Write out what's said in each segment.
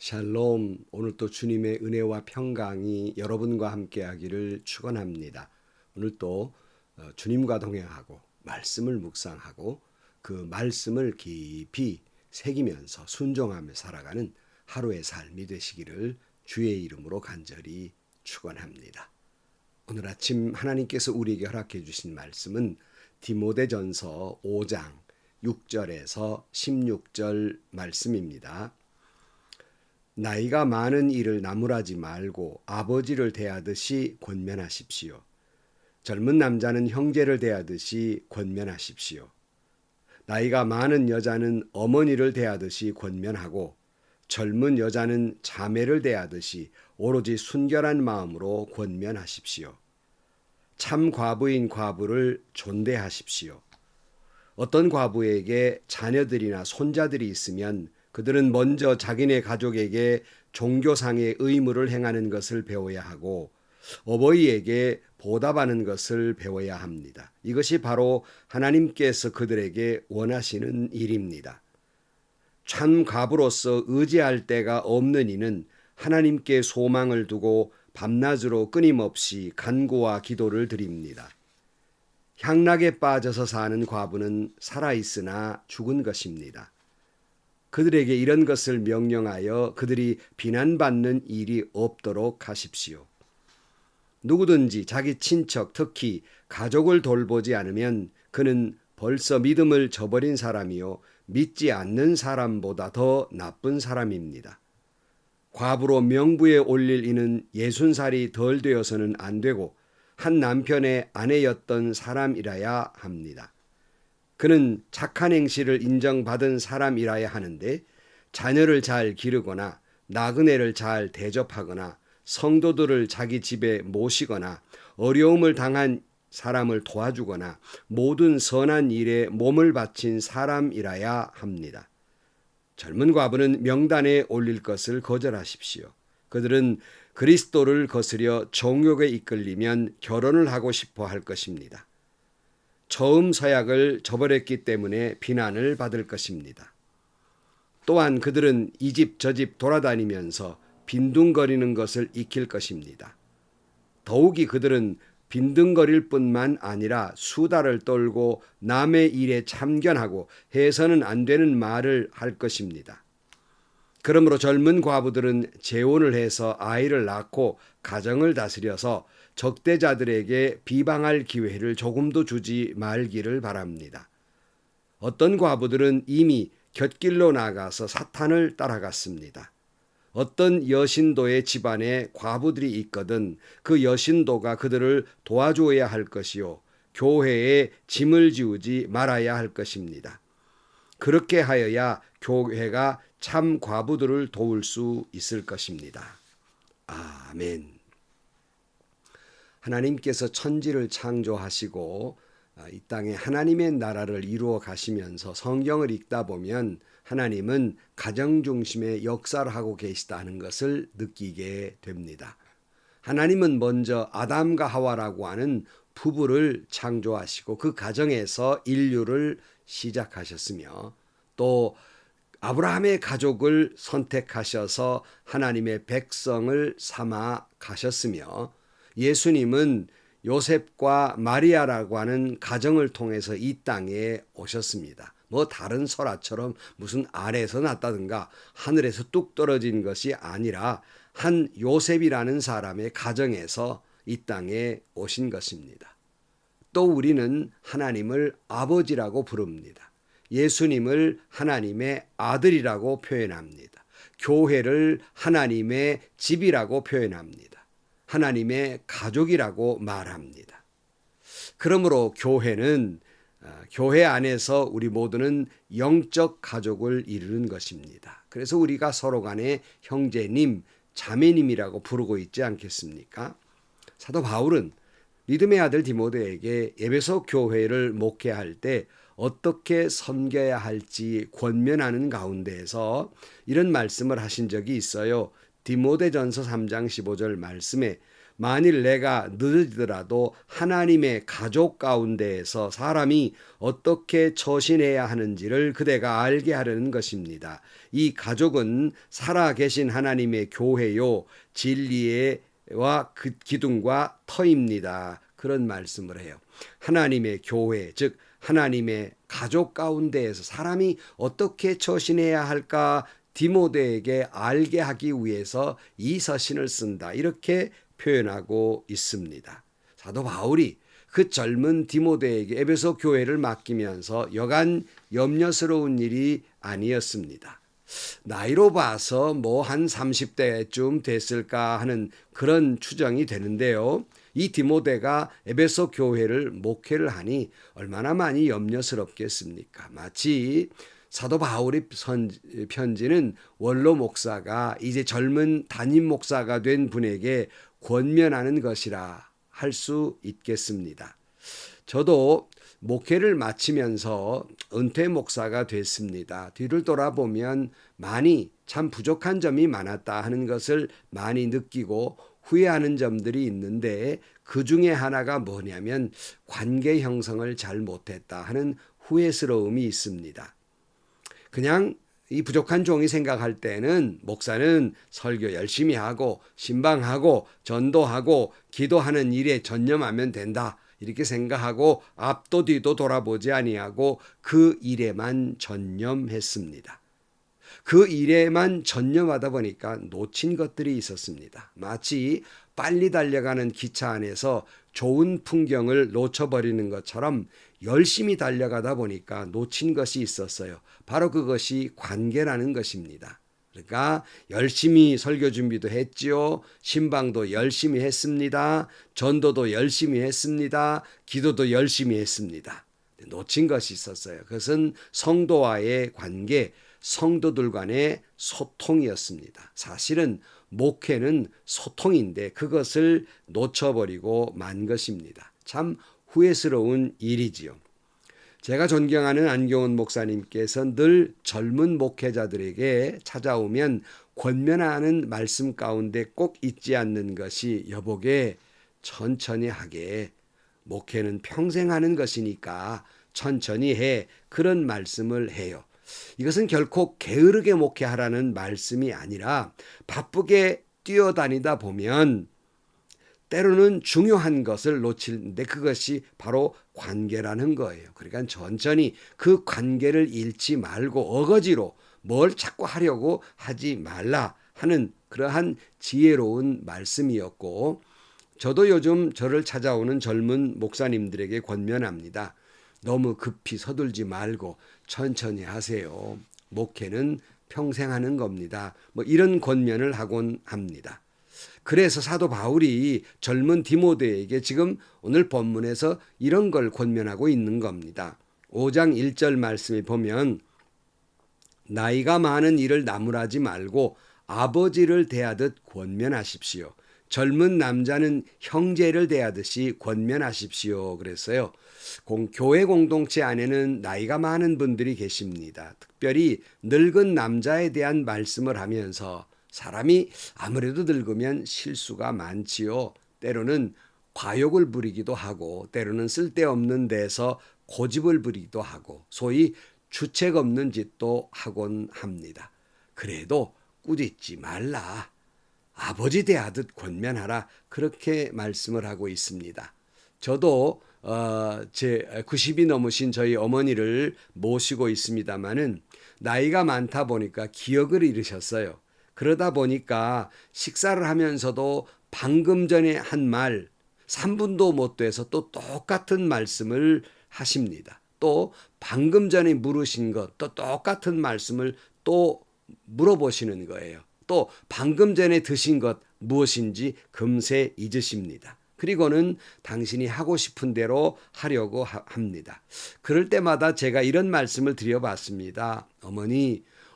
샬롬, 오늘 또 주님의 은혜와 평강이 여러분과 함께하기를 축원합니다. 오늘 또 주님과 동행하고 말씀을 묵상하고 그 말씀을 깊이 새기면서 순종하며 살아가는 하루의 삶이 되시기를 주의 이름으로 간절히 축원합니다. 오늘 아침 하나님께서 우리에게 허락해 주신 말씀은 디모데전서 5장 6절에서 16절 말씀입니다. 나이가 많은 이를 나무라지 말고 아버지를 대하듯이 권면하십시오. 젊은 남자는 형제를 대하듯이 권면하십시오. 나이가 많은 여자는 어머니를 대하듯이 권면하고 젊은 여자는 자매를 대하듯이 오로지 순결한 마음으로 권면하십시오. 참 과부인 과부를 존대하십시오. 어떤 과부에게 자녀들이나 손자들이 있으면 그들은 먼저 자기네 가족에게 종교상의 의무를 행하는 것을 배워야 하고 어버이에게 보답하는 것을 배워야 합니다. 이것이 바로 하나님께서 그들에게 원하시는 일입니다. 참 과부로서 의지할 데가 없는 이는 하나님께 소망을 두고 밤낮으로 끊임없이 간구와 기도를 드립니다. 향락에 빠져서 사는 과부는 살아있으나 죽은 것입니다. 그들에게 이런 것을 명령하여 그들이 비난받는 일이 없도록 하십시오. 누구든지 자기 친척, 특히 가족을 돌보지 않으면 그는 벌써 믿음을 저버린 사람이요 믿지 않는 사람보다 더 나쁜 사람입니다. 과부로 명부에 올릴 이는 60살이 덜 되어서는 안 되고 한 남편의 아내였던 사람이라야 합니다. 그는 착한 행실을 인정받은 사람이라야 하는데 자녀를 잘 기르거나 나그네를 잘 대접하거나 성도들을 자기 집에 모시거나 어려움을 당한 사람을 도와주거나 모든 선한 일에 몸을 바친 사람이라야 합니다. 젊은 과부는 명단에 올릴 것을 거절하십시오. 그들은 그리스도를 거스려 정욕에 이끌리면 결혼을 하고 싶어 할 것입니다. 처음 서약을 저버렸기 때문에 비난을 받을 것입니다. 또한 그들은 이 집 저 집 돌아다니면서 빈둥거리는 것을 익힐 것입니다. 더욱이 그들은 빈둥거릴 뿐만 아니라 수다를 떨고 남의 일에 참견하고 해서는 안 되는 말을 할 것입니다. 그러므로 젊은 과부들은 재혼을 해서 아이를 낳고 가정을 다스려서 적대자들에게 비방할 기회를 조금도 주지 말기를 바랍니다. 어떤 과부들은 이미 곁길로 나가서 사탄을 따라갔습니다. 어떤 여신도의 집안에 과부들이 있거든 그 여신도가 그들을 도와줘야 할 것이요 교회에 짐을 지우지 말아야 할 것입니다. 그렇게 하여야 교회가 참 과부들을 도울 수 있을 것입니다. 아멘. 하나님께서 천지를 창조하시고 이 땅에 하나님의 나라를 이루어 가시면서 성경을 읽다 보면 하나님은 가정 중심의 역사를 하고 계시다는 것을 느끼게 됩니다. 하나님은 먼저 아담과 하와라고 하는 부부를 창조하시고 그 가정에서 인류를 시작하셨으며 또 아브라함의 가족을 선택하셔서 하나님의 백성을 삼아 가셨으며 예수님은 요셉과 마리아라고 하는 가정을 통해서 이 땅에 오셨습니다. 뭐 다른 설화처럼 무슨 아래에서 났다든가 하늘에서 뚝 떨어진 것이 아니라 한 요셉이라는 사람의 가정에서 이 땅에 오신 것입니다. 또 우리는 하나님을 아버지라고 부릅니다. 예수님을 하나님의 아들이라고 표현합니다. 교회를 하나님의 집이라고 표현합니다. 하나님의 가족이라고 말합니다. 그러므로 교회는 교회 안에서 우리 모두는 영적 가족을 이루는 것입니다. 그래서 우리가 서로 간에 형제님, 자매님이라고 부르고 있지 않겠습니까? 사도 바울은 믿음의 아들 디모데에게 에베소 교회를 목회할 때 어떻게 섬겨야 할지 권면하는 가운데에서 이런 말씀을 하신 적이 있어요. 디모데전서 3장 15절 말씀에 만일 내가 늦어지더라도 하나님의 가족 가운데에서 사람이 어떻게 처신해야 하는지를 그대가 알게 하려는 것입니다. 이 가족은 살아계신 하나님의 교회요, 진리와 기둥과 터입니다. 그런 말씀을 해요. 하나님의 교회, 즉 하나님의 가족 가운데에서 사람이 어떻게 처신해야 할까 디모데에게 알게 하기 위해서 이 서신을 쓴다. 이렇게 표현하고 있습니다. 사도 바울이 그 젊은 디모데에게 에베소 교회를 맡기면서 여간 염려스러운 일이 아니었습니다. 나이로 봐서 뭐 한 30대쯤 됐을까 하는 그런 추정이 되는데요. 이 디모데가 에베소 교회를 목회를 하니 얼마나 많이 염려스럽겠습니까? 마치 사도 바울의 편지는 원로 목사가 이제 젊은 담임 목사가 된 분에게 권면하는 것이라 할 수 있겠습니다. 저도 목회를 마치면서 은퇴 목사가 됐습니다. 뒤를 돌아보면 많이 참 부족한 점이 많았다 하는 것을 많이 느끼고 후회하는 점들이 있는데 그 중에 하나가 뭐냐면 관계 형성을 잘 못했다 하는 후회스러움이 있습니다. 그냥 이 부족한 종이 생각할 때는 목사는 설교 열심히 하고 신방하고 전도하고 기도하는 일에 전념하면 된다. 이렇게 생각하고 앞도 뒤도 돌아보지 아니하고 그 일에만 전념했습니다. 그 일에만 전념하다 보니까 놓친 것들이 있었습니다. 마치 빨리 달려가는 기차 안에서 좋은 풍경을 놓쳐버리는 것처럼 열심히 달려가다 보니까 놓친 것이 있었어요. 바로 그것이 관계라는 것입니다. 그러니까 열심히 설교 준비도 했지요. 신방도 열심히 했습니다. 전도도 열심히 했습니다. 기도도 열심히 했습니다. 놓친 것이 있었어요. 그것은 성도와의 관계, 성도들 간의 소통이었습니다. 사실은 목회는 소통인데 그것을 놓쳐버리고 만 것입니다. 참 후회스러운 일이지요. 제가 존경하는 안경원 목사님께서 늘 젊은 목회자들에게 찾아오면 권면하는 말씀 가운데 꼭 잊지 않는 것이 여보게 천천히 하게, 목회는 평생 하는 것이니까 천천히 해, 그런 말씀을 해요. 이것은 결코 게으르게 목회하라는 말씀이 아니라 바쁘게 뛰어다니다 보면 때로는 중요한 것을 놓치는데 그것이 바로 관계라는 거예요. 그러니까 천천히 그 관계를 잃지 말고 어거지로 뭘 자꾸 하려고 하지 말라 하는 그러한 지혜로운 말씀이었고, 저도 요즘 저를 찾아오는 젊은 목사님들에게 권면합니다. 너무 급히 서둘지 말고 천천히 하세요. 목회는 평생 하는 겁니다. 뭐 이런 권면을 하곤 합니다. 그래서 사도 바울이 젊은 디모데에게 지금 오늘 본문에서 이런 걸 권면하고 있는 겁니다. 5장 1절 말씀에 보면 나이가 많은 이를 나무라지 말고 아버지를 대하듯 권면하십시오. 젊은 남자는 형제를 대하듯이 권면하십시오. 그랬어요. 교회 공동체 안에는 나이가 많은 분들이 계십니다. 특별히 늙은 남자에 대한 말씀을 하면서 사람이 아무래도 늙으면 실수가 많지요. 때로는 과욕을 부리기도 하고 때로는 쓸데없는 데서 고집을 부리기도 하고 소위 주책 없는 짓도 하곤 합니다. 그래도 꾸짖지 말라. 아버지 대하듯 권면하라. 그렇게 말씀을 하고 있습니다. 저도 제 90이 넘으신 저희 어머니를 모시고 있습니다마는 나이가 많다 보니까 기억을 잃으셨어요. 그러다 보니까 식사를 하면서도 방금 전에 한 말 3분도 못 돼서 또 똑같은 말씀을 하십니다. 또 방금 전에 물으신 것 또 똑같은 말씀을 또 물어보시는 거예요. 또 방금 전에 드신 것 무엇인지 금세 잊으십니다. 그리고는 당신이 하고 싶은 대로 하려고 합니다. 그럴 때마다 제가 이런 말씀을 드려봤습니다.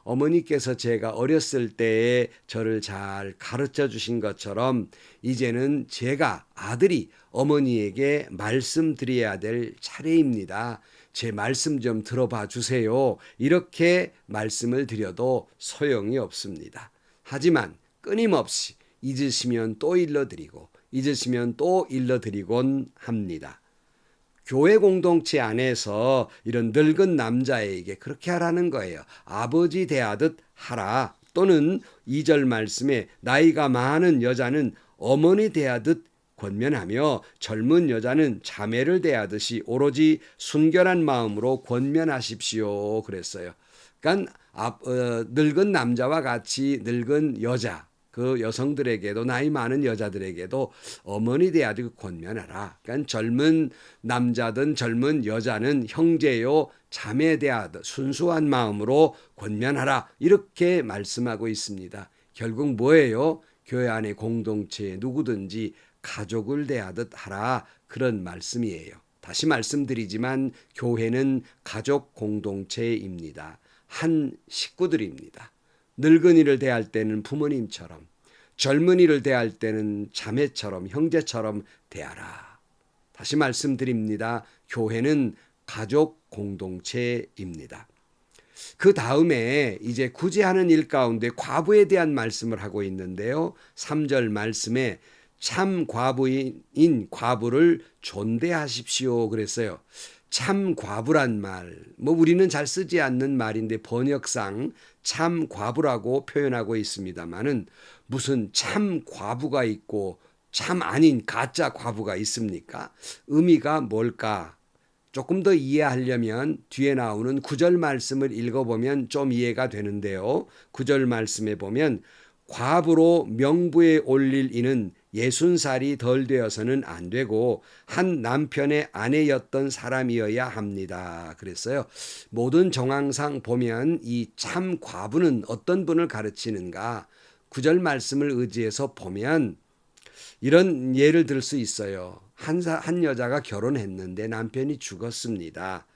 어머니께서 제가 어렸을 때에 저를 잘 가르쳐 주신 것처럼 이제는 제가 아들이 어머니에게 말씀드려야 될 차례입니다. 제 말씀 좀 들어봐 주세요. 이렇게 말씀을 드려도 소용이 없습니다. 하지만 끊임없이 잊으시면 또 일러드리고 잊으시면 또 일러드리곤 합니다. 교회 공동체 안에서 이런 늙은 남자에게 그렇게 하라는 거예요. 아버지 대하듯 하라. 또는 2절 말씀에 나이가 많은 여자는 어머니 대하듯 권면하며 젊은 여자는 자매를 대하듯이 오로지 순결한 마음으로 권면하십시오. 그랬어요. 그러니까 늙은 남자와 같이 늙은 여자, 그 여성들에게도 나이 많은 여자들에게도 어머니 대하듯 권면하라. 그러니까 젊은 남자든 젊은 여자는 형제요 자매 대하듯 순수한 마음으로 권면하라. 이렇게 말씀하고 있습니다. 결국 뭐예요? 교회 안의 공동체에 누구든지 가족을 대하듯 하라. 그런 말씀이에요. 다시 말씀드리지만 교회는 가족 공동체입니다. 한 식구들입니다. 늙은이를 대할 때는 부모님처럼, 젊은이를 대할 때는 자매처럼, 형제처럼 대하라. 다시 말씀드립니다. 교회는 가족 공동체입니다. 그 다음에 이제 구제하는 일 가운데 과부에 대한 말씀을 하고 있는데요. 3절 말씀에 참 과부인 과부를 존대하십시오 그랬어요. 참 과부란 말, 우리는 잘 쓰지 않는 말인데 번역상 참 과부라고 표현하고 있습니다만은 무슨 참 과부가 있고 참 아닌 가짜 과부가 있습니까? 의미가 뭘까? 조금 더 이해하려면 뒤에 나오는 9절 말씀을 읽어보면 좀 이해가 되는데요. 9절 말씀에 보면 과부로 명부에 올릴 이는 60살이 덜 되어서는 안 되고 한 남편의 아내였던 사람이어야 합니다. 그랬어요. 모든 정황상 보면 이 참 과부는 어떤 분을 가르치는가? 9절 말씀을 의지해서 보면 이런 예를 들 수 있어요. 한 여자가 결혼했는데 남편이 죽었습니다.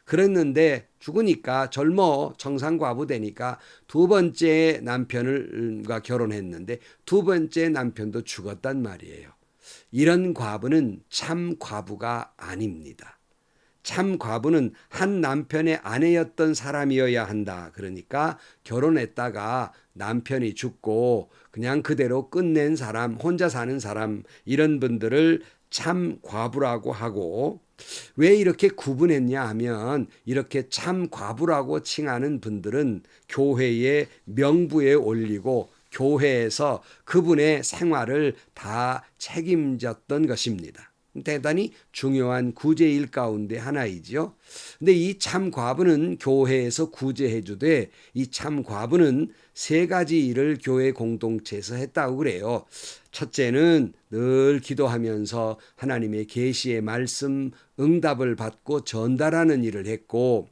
그랬는데 죽으니까 젊어 청산과부 되니까 두 번째 남편과 결혼했는데 두 번째 남편도 죽었단 말이에요. 이런 과부는 참 과부가 아닙니다. 참 과부는 한 남편의 아내였던 사람이어야 한다. 그러니까 결혼했다가 남편이 죽고 그냥 그대로 끝낸 사람, 혼자 사는 사람, 이런 분들을 참 과부라고 하고, 왜 이렇게 구분했냐 하면 이렇게 참 과부라고 칭하는 분들은 교회의 명부에 올리고 교회에서 그분의 생활을 다 책임졌던 것입니다. 대단히 중요한 구제일 가운데 하나이지요. 근데 이 참 과부는 교회에서 구제해 주되 이 참 과부는 세 가지 일을 교회 공동체에서 했다고 그래요. 첫째는 늘 기도하면서 하나님의 계시의 말씀 응답을 받고 전달하는 일을 했고,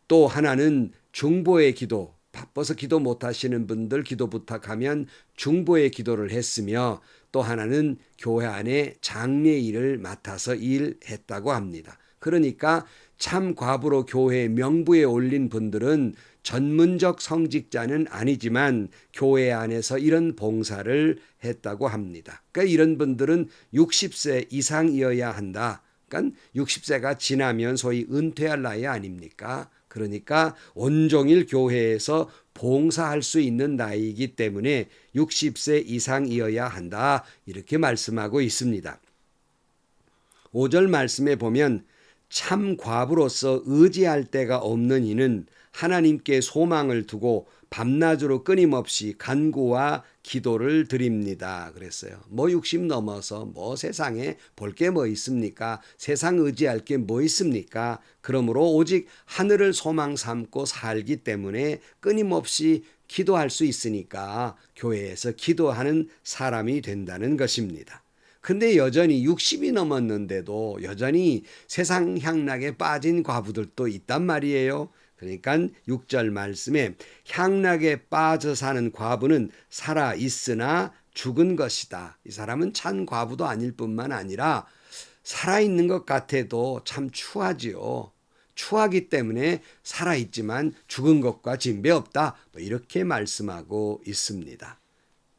또 하나는 중보의 기도, 바빠서 기도 못하시는 분들 기도 부탁하면 중보의 기도를 했으며, 또 하나는 교회 안에 장례 일을 맡아서 일했다고 합니다. 그러니까 참 과부로 교회 명부에 올린 분들은 전문적 성직자는 아니지만 교회 안에서 이런 봉사를 했다고 합니다. 그러니까 이런 분들은 60세 이상이어야 한다. 그러니까 60세가 지나면 소위 은퇴할 나이 아닙니까? 그러니까 온종일 교회에서 봉사할 수 있는 나이이기 때문에 60세 이상이어야 한다. 이렇게 말씀하고 있습니다. 5절 말씀에 보면 참 과부로서 의지할 데가 없는 이는 하나님께 소망을 두고 밤낮으로 끊임없이 간구와 기도를 드립니다. 그랬어요. 60 넘어서 세상에 볼 게 뭐 있습니까? 세상 의지할 게 뭐 있습니까? 그러므로 오직 하늘을 소망 삼고 살기 때문에 끊임없이 기도할 수 있으니까 교회에서 기도하는 사람이 된다는 것입니다. 근데 여전히 60이 넘었는데도 여전히 세상 향락에 빠진 과부들도 있단 말이에요. 그러니까 6절 말씀에 향락에 빠져 사는 과부는 살아 있으나 죽은 것이다. 이 사람은 참 과부도 아닐 뿐만 아니라 살아있는 것 같아도 참 추하지요. 추하기 때문에 살아있지만 죽은 것과 진배 없다. 이렇게 말씀하고 있습니다.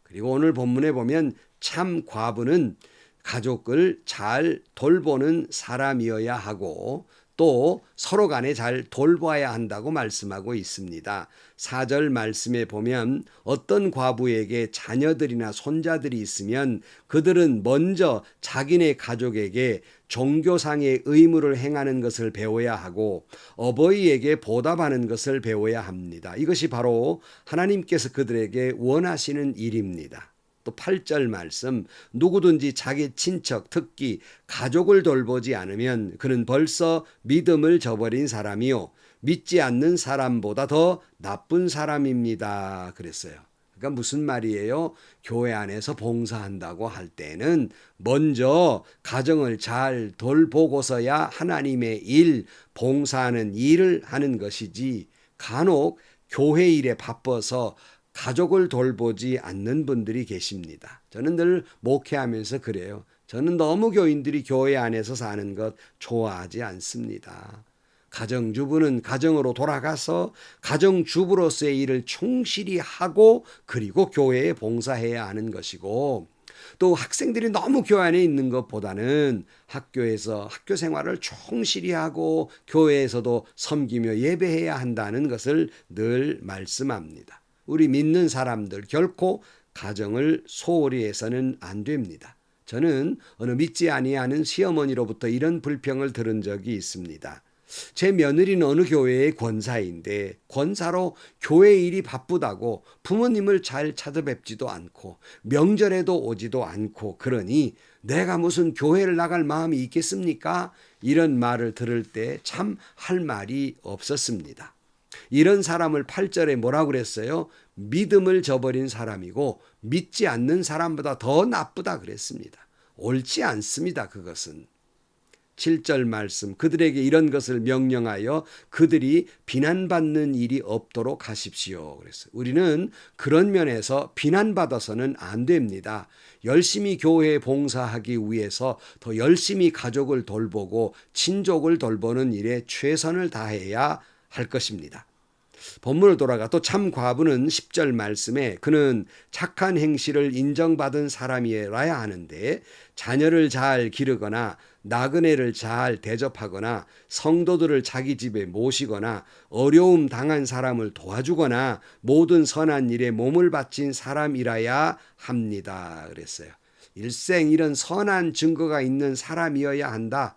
그리고 오늘 본문에 보면 참 과부는 가족을 잘 돌보는 사람이어야 하고, 또 서로 간에 잘 돌봐야 한다고 말씀하고 있습니다. 4절 말씀에 보면 어떤 과부에게 자녀들이나 손자들이 있으면 그들은 먼저 자기네 가족에게 종교상의 의무를 행하는 것을 배워야 하고 어버이에게 보답하는 것을 배워야 합니다. 이것이 바로 하나님께서 그들에게 원하시는 일입니다. 또 8절 말씀, 누구든지 자기 친척, 특히 가족을 돌보지 않으면 그는 벌써 믿음을 저버린 사람이요 믿지 않는 사람보다 더 나쁜 사람입니다. 그랬어요. 그러니까 무슨 말이에요? 교회 안에서 봉사한다고 할 때는 먼저 가정을 잘 돌보고서야 하나님의 일, 봉사하는 일을 하는 것이지, 간혹 교회 일에 바빠서 가족을 돌보지 않는 분들이 계십니다. 저는 늘 목회하면서 그래요. 저는 너무 교인들이 교회 안에서 사는 것 좋아하지 않습니다. 가정주부는 가정으로 돌아가서 가정주부로서의 일을 충실히 하고 그리고 교회에 봉사해야 하는 것이고, 또 학생들이 너무 교회 안에 있는 것보다는 학교에서 학교 생활을 충실히 하고 교회에서도 섬기며 예배해야 한다는 것을 늘 말씀합니다. 우리 믿는 사람들 결코 가정을 소홀히 해서는 안 됩니다. 저는 어느 믿지 아니하는 시어머니로부터 이런 불평을 들은 적이 있습니다. 제 며느리는 어느 교회의 권사인데 권사로 교회 일이 바쁘다고 부모님을 잘 찾아뵙지도 않고 명절에도 오지도 않고 그러니 내가 무슨 교회를 나갈 마음이 있겠습니까? 이런 말을 들을 때 참 할 말이 없었습니다. 이런 사람을 8절에 뭐라고 그랬어요? 믿음을 저버린 사람이고 믿지 않는 사람보다 더 나쁘다 그랬습니다. 옳지 않습니다. 그것은. 7절 말씀, 그들에게 이런 것을 명령하여 그들이 비난받는 일이 없도록 하십시오. 그랬어요. 우리는 그런 면에서 비난받아서는 안 됩니다. 열심히 교회에 봉사하기 위해서 더 열심히 가족을 돌보고 친족을 돌보는 일에 최선을 다해야 할 것입니다. 본문을 돌아가 또 참 과부는 10절 말씀에 그는 착한 행실을 인정받은 사람이라야 하는데 자녀를 잘 기르거나 나그네를 잘 대접하거나 성도들을 자기 집에 모시거나 어려움 당한 사람을 도와주거나 모든 선한 일에 몸을 바친 사람이라야 합니다. 그랬어요. 일생 이런 선한 증거가 있는 사람이어야 한다.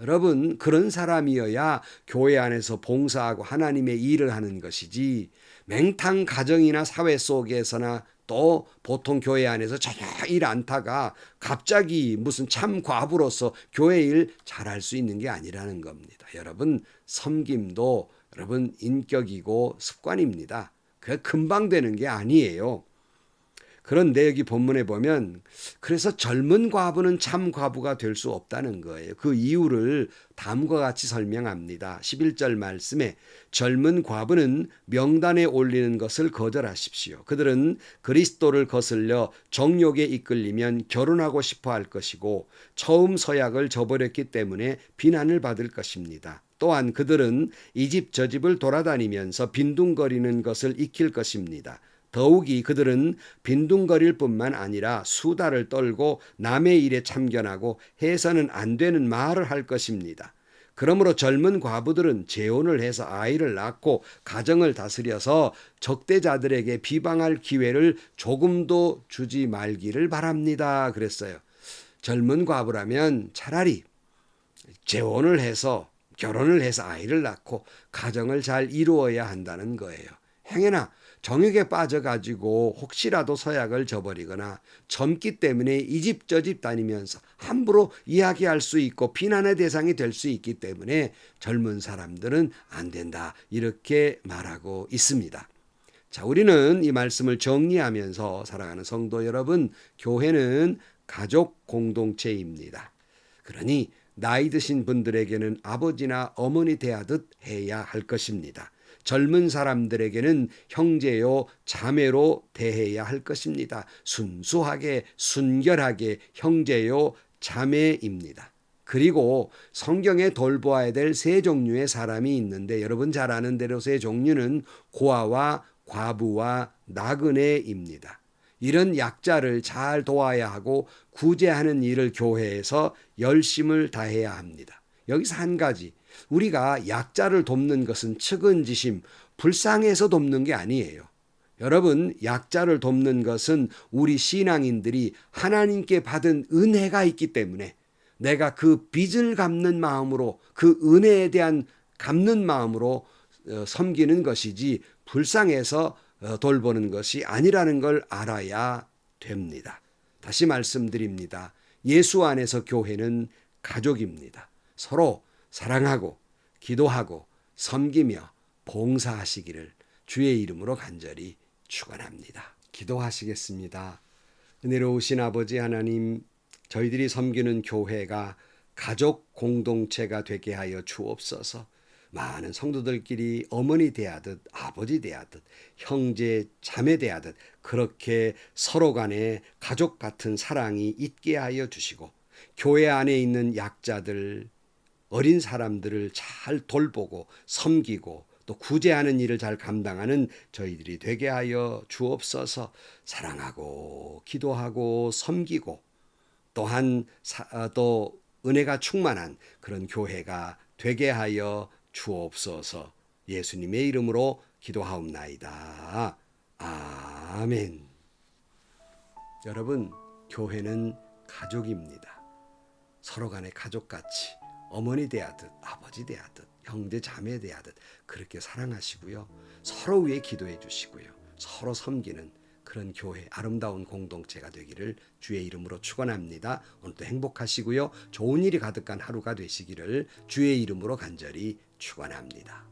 여러분, 그런 사람이어야 교회 안에서 봉사하고 하나님의 일을 하는 것이지, 맹탕 가정이나 사회 속에서나 또 보통 교회 안에서 전혀 일 않다가 갑자기 무슨 참 과부로서 교회 일 잘할 수 있는 게 아니라는 겁니다. 여러분, 섬김도 여러분 인격이고 습관입니다. 그게 금방 되는 게 아니에요. 그런데 여기 본문에 보면 그래서 젊은 과부는 참 과부가 될 수 없다는 거예요. 그 이유를 다음과 같이 설명합니다. 11절 말씀에 젊은 과부는 명단에 올리는 것을 거절하십시오. 그들은 그리스도를 거슬려 정욕에 이끌리면 결혼하고 싶어 할 것이고 처음 서약을 저버렸기 때문에 비난을 받을 것입니다. 또한 그들은 이 집 저 집을 돌아다니면서 빈둥거리는 것을 익힐 것입니다. 더욱이 그들은 빈둥거릴 뿐만 아니라 수다를 떨고 남의 일에 참견하고 해서는 안 되는 말을 할 것입니다. 그러므로 젊은 과부들은 재혼을 해서 아이를 낳고 가정을 다스려서 적대자들에게 비방할 기회를 조금도 주지 말기를 바랍니다. 그랬어요. 젊은 과부라면 차라리 재혼을 해서 결혼을 해서 아이를 낳고 가정을 잘 이루어야 한다는 거예요. 행여나 정욕에 빠져가지고 혹시라도 서약을 저버리거나 젊기 때문에 이 집 저 집 다니면서 함부로 이야기할 수 있고 비난의 대상이 될 수 있기 때문에 젊은 사람들은 안 된다 이렇게 말하고 있습니다. 자, 우리는 이 말씀을 정리하면서 사랑하는 성도 여러분, 교회는 가족 공동체입니다. 그러니 나이 드신 분들에게는 아버지나 어머니 대하듯 해야 할 것입니다. 젊은 사람들에게는 형제요 자매로 대해야 할 것입니다. 순수하게 순결하게 형제요 자매입니다. 그리고 성경에 돌보아야 될 세 종류의 사람이 있는데 여러분 잘 아는 대로 세 종류는 고아와 과부와 나그네입니다. 이런 약자를 잘 도와야 하고 구제하는 일을 교회에서 열심을 다해야 합니다. 여기서 한 가지, 우리가 약자를 돕는 것은 측은지심, 불쌍해서 돕는 게 아니에요. 여러분, 약자를 돕는 것은 우리 신앙인들이 하나님께 받은 은혜가 있기 때문에 내가 그 빚을 갚는 마음으로, 그 은혜에 대한 갚는 마음으로 섬기는 것이지 불쌍해서 돌보는 것이 아니라는 걸 알아야 됩니다. 다시 말씀드립니다. 예수 안에서 교회는 가족입니다. 서로 사랑하고 기도하고 섬기며 봉사하시기를 주의 이름으로 간절히 축원합니다. 기도하시겠습니다. 은혜로우신 아버지 하나님, 저희들이 섬기는 교회가 가족 공동체가 되게 하여 주옵소서. 많은 성도들끼리 어머니 대하듯 아버지 대하듯 형제 자매 대하듯 그렇게 서로 간에 가족 같은 사랑이 있게 하여 주시고, 교회 안에 있는 약자들, 어린 사람들을 잘 돌보고 섬기고 또 구제하는 일을 잘 감당하는 저희들이 되게 하여 주옵소서. 사랑하고 기도하고 섬기고 또한 또 은혜가 충만한 그런 교회가 되게 하여 주옵소서. 예수님의 이름으로 기도하옵나이다. 아멘. 여러분, 교회는 가족입니다. 서로 간에 가족같이 어머니 대하듯 아버지 대하듯 형제 자매 대하듯 그렇게 사랑하시고요. 서로 위해 기도해 주시고요. 서로 섬기는 그런 교회, 아름다운 공동체가 되기를 주의 이름으로 축원합니다. 오늘도 행복하시고요. 좋은 일이 가득한 하루가 되시기를 주의 이름으로 간절히 축원합니다.